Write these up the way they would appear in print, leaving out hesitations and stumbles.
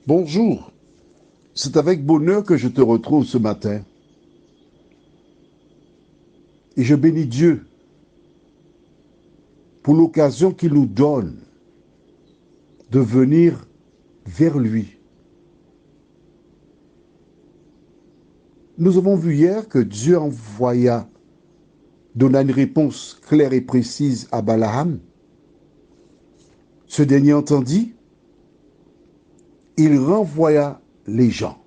Bonjour, c'est avec bonheur que je te retrouve ce matin. Et je bénis Dieu pour l'occasion qu'il nous donne de venir vers lui. Nous avons vu hier que Dieu donna une réponse claire et précise à Balaam. Ce dernier entendit, il renvoya les gens.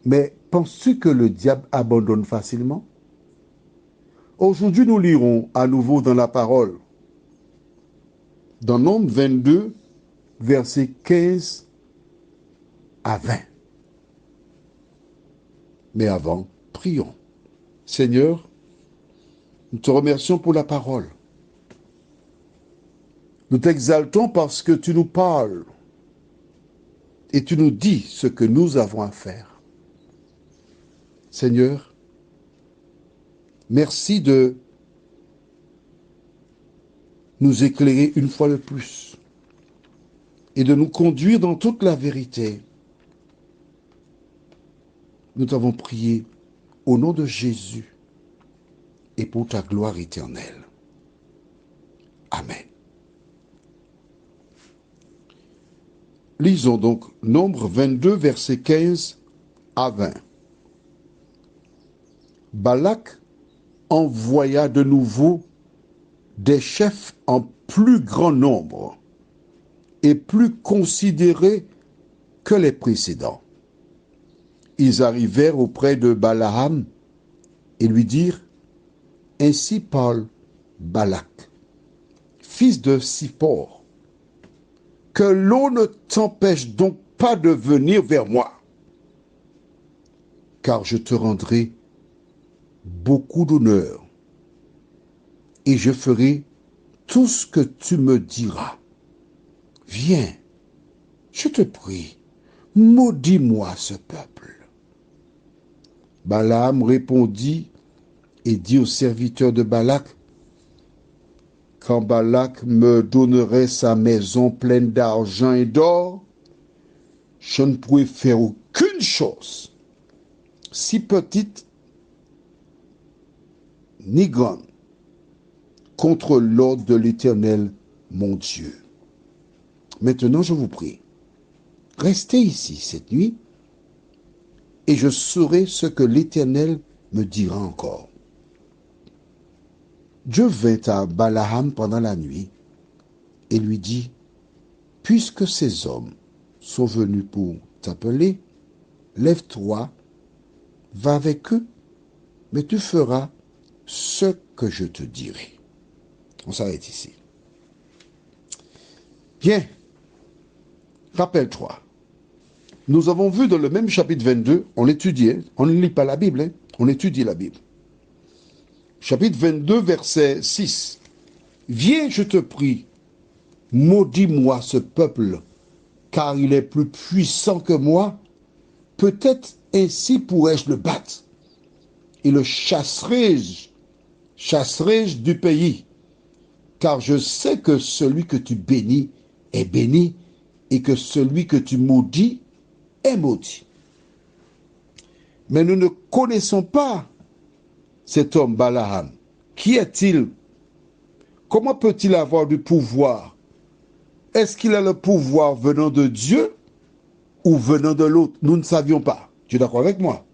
Mais penses-tu que le diable abandonne facilement? Aujourd'hui, nous lirons à nouveau dans la parole, dans Nombre 22, versets 15 à 20. Mais avant, prions. Seigneur, nous te remercions pour la parole. Nous t'exaltons parce que tu nous parles et tu nous dis ce que nous avons à faire. Seigneur, merci de nous éclairer une fois de plus et de nous conduire dans toute la vérité. Nous t'avons prié au nom de Jésus et pour ta gloire éternelle. Amen. Lisons donc Nombre 22, versets 15 à 20. Balak envoya de nouveau des chefs en plus grand nombre et plus considérés que les précédents. Ils arrivèrent auprès de Balaam et lui dirent, « Ainsi parle Balak, fils de Sippor, que l'on ne t'empêche donc pas de venir vers moi, car je te rendrai beaucoup d'honneur et je ferai tout ce que tu me diras. Viens, je te prie, maudis-moi ce peuple. » Balaam répondit et dit aux serviteurs de Balak, « Quand Balak me donnerait sa maison pleine d'argent et d'or, je ne pourrais faire aucune chose, si petite ni grande, contre l'ordre de l'Éternel, mon Dieu. Maintenant, je vous prie, restez ici cette nuit, et je saurai ce que l'Éternel me dira encore. » Dieu vint à Balaam pendant la nuit et lui dit, « Puisque ces hommes sont venus pour t'appeler, lève-toi, va avec eux, mais tu feras ce que je te dirai. » On s'arrête ici. Bien, rappelle-toi, nous avons vu dans le même chapitre 22, on l'étudiait, on ne lit pas la Bible, hein, on étudie la Bible. Chapitre 22, verset 6. « Viens, je te prie, maudis-moi ce peuple, car il est plus puissant que moi. Peut-être ainsi pourrais-je le battre, et le chasserai-je du pays, car je sais que celui que tu bénis est béni, et que celui que tu maudis est maudit. » Mais nous ne connaissons pas cet homme Balaam. Qui est-il? Comment peut-il avoir du pouvoir? Est-ce qu'il a le pouvoir venant de Dieu ou venant de l'autre? Nous ne savions pas. Tu es d'accord avec moi?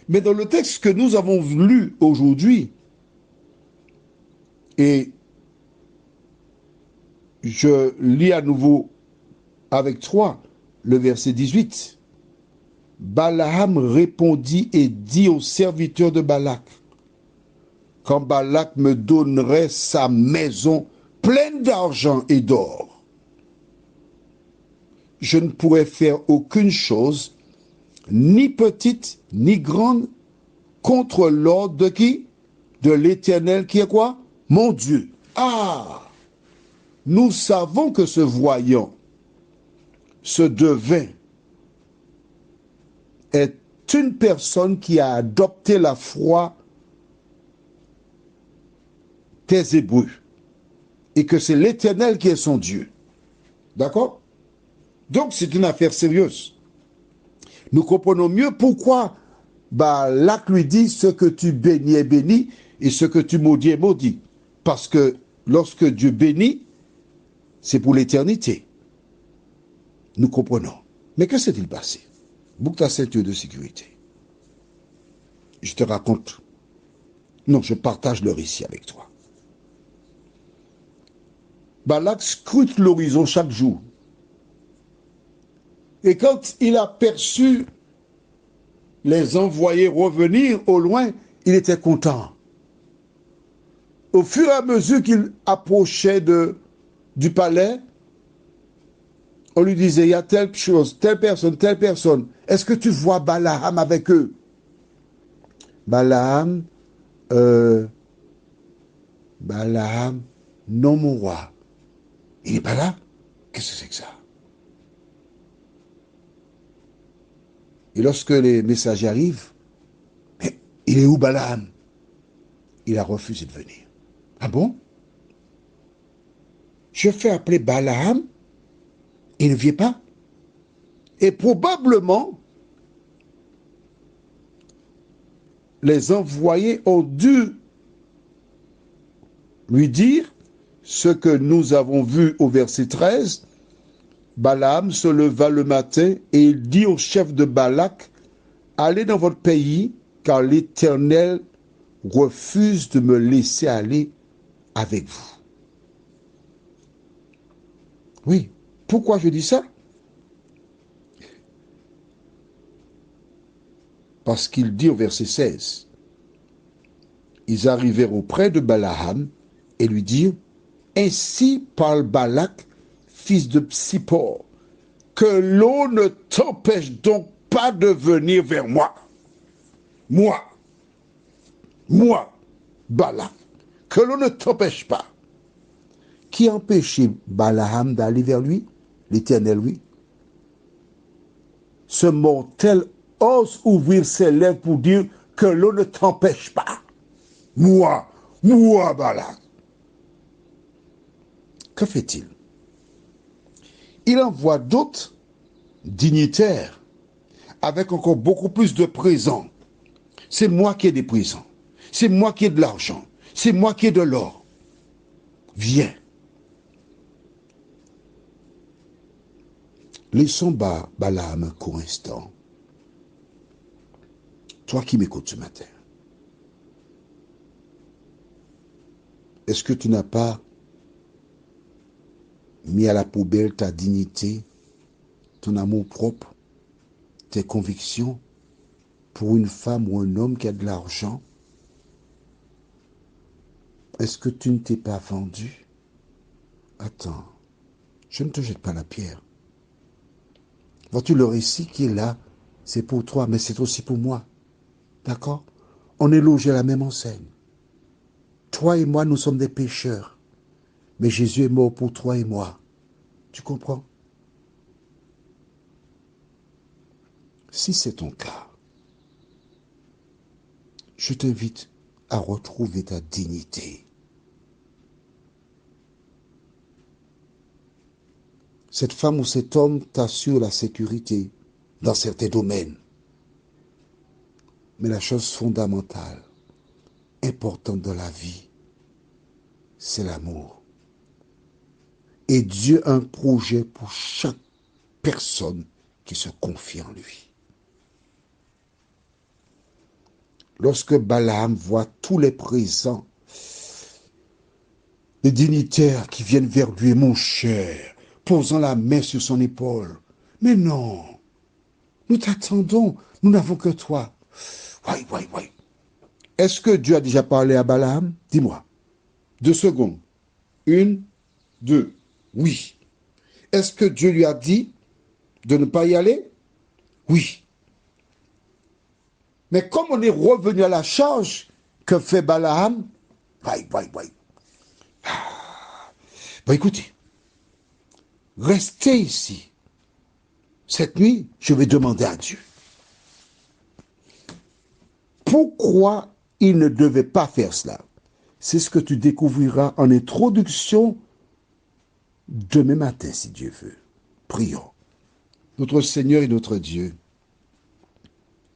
Mais dans le texte que nous avons lu aujourd'hui, et je lis à nouveau avec toi le verset 18, Balaam répondit et dit aux serviteurs de Balak, « Quand Balak me donnerait sa maison pleine d'argent et d'or, je ne pourrais faire aucune chose, ni petite, ni grande, contre l'ordre de qui? De l'Éternel qui est quoi? Mon Dieu. » Ah! Nous savons que ce voyant, ce devin, est une personne qui a adopté la foi des Hébreux. et que c'est l'Éternel qui est son Dieu. D'accord? Donc c'est une affaire sérieuse. Nous comprenons mieux pourquoi Balak lui dit ce que tu bénis est béni et ce que tu maudis est maudit. Parce que lorsque Dieu bénit, c'est pour l'éternité. Nous comprenons. Mais que s'est-il passé? Boucle ta ceinture de sécurité. Je te raconte. Non, je partage le récit avec toi. Balak scrute l'horizon chaque jour. Et quand il a perçu les envoyés revenir au loin, il était content. Au fur et à mesure qu'il approchait du palais, on lui disait, il y a telle chose, telle personne, telle personne. Est-ce que tu vois Balaam avec eux? Balaam, non mon roi. Il n'est pas là? Qu'est-ce que c'est que ça? Et lorsque les messagers arrivent, mais il est où Balaam? Il a refusé de venir. Ah bon? Je fais appeler Balaam, il ne vient pas. Et probablement, les envoyés ont dû lui dire ce que nous avons vu au verset 13. Balaam se leva le matin et il dit au chef de Balak, allez dans votre pays, car l'Éternel refuse de me laisser aller avec vous. Oui, pourquoi je dis ça? Parce qu'il dit au verset 16, ils arrivèrent auprès de Balaam et lui dirent, ainsi parle Balak, fils de Tsippor, que l'on ne t'empêche donc pas de venir vers moi. Moi, Balak, que l'on ne t'empêche pas. Qui empêchait Balaam d'aller vers lui? L'Éternel, oui. Ce mortel ose ouvrir ses lèvres pour dire que l'on ne t'empêche pas. Moi, Balak. Que fait-il? Il envoie d'autres dignitaires avec encore beaucoup plus de présents. C'est moi qui ai des présents. C'est moi qui ai de l'argent. C'est moi qui ai de l'or. Viens. Laissons Balaam un court instant. Toi qui m'écoutes ce matin, est-ce que tu n'as pas mis à la poubelle ta dignité, ton amour propre, tes convictions pour une femme ou un homme qui a de l'argent? Est-ce que tu ne t'es pas vendu? Attends, je ne te jette pas la pierre. Vois-tu, le récit qui est là, c'est pour toi, mais c'est aussi pour moi. D'accord? On est logés à la même enseigne. Toi et moi, nous sommes des pécheurs. Mais Jésus est mort pour toi et moi. Tu comprends? Si c'est ton cas, je t'invite à retrouver ta dignité. Cette femme ou cet homme t'assure la sécurité dans certains domaines. Mais la chose fondamentale, importante dans la vie, c'est l'amour. Et Dieu a un projet pour chaque personne qui se confie en lui. Lorsque Balaam voit tous les présents, les dignitaires qui viennent vers lui, mon cher, posant la main sur son épaule. Mais non, nous t'attendons, nous n'avons que toi. Ouais. Est-ce que Dieu a déjà parlé à Balaam? Dis-moi. 2 secondes. 1, 2. Oui. Est-ce que Dieu lui a dit de ne pas y aller? Oui. Mais comme on est revenu à la charge que fait Balaam, écoutez, restez ici. Cette nuit, je vais demander à Dieu. Pourquoi il ne devait pas faire cela? C'est ce que tu découvriras en introduction demain matin, si Dieu veut. Prions. Notre Seigneur et notre Dieu,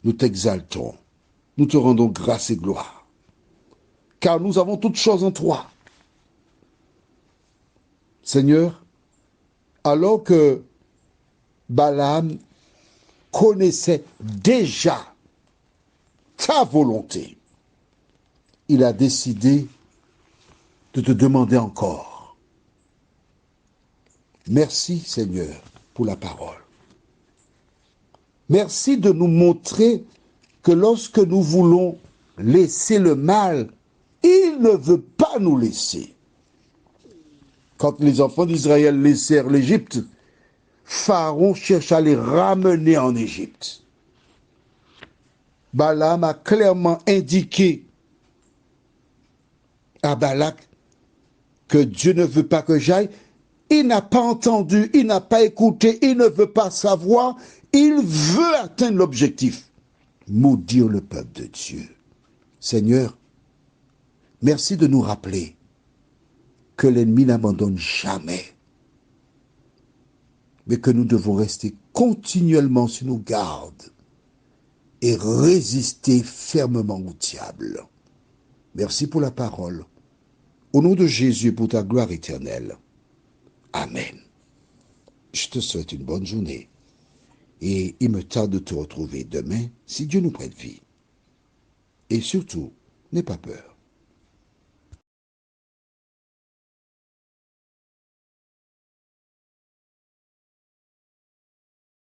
nous t'exaltons, nous te rendons grâce et gloire, car nous avons toutes choses en toi. Seigneur, alors que Balaam connaissait déjà ta volonté, il a décidé de te demander encore. Merci Seigneur pour la parole. Merci de nous montrer que lorsque nous voulons laisser le mal, il ne veut pas nous laisser. Quand les enfants d'Israël laissèrent l'Égypte, Pharaon cherche à les ramener en Égypte. Balaam a clairement indiqué à Balak que Dieu ne veut pas que j'aille. Il n'a pas entendu, il n'a pas écouté, il ne veut pas savoir. Il veut atteindre l'objectif. Maudire le peuple de Dieu. Seigneur, merci de nous rappeler que l'ennemi n'abandonne jamais, mais que nous devons rester continuellement sur nos gardes et résister fermement au diable. Merci pour la parole. Au nom de Jésus, pour ta gloire éternelle. Amen. Je te souhaite une bonne journée et il me tarde de te retrouver demain si Dieu nous prête vie. Et surtout, n'aie pas peur.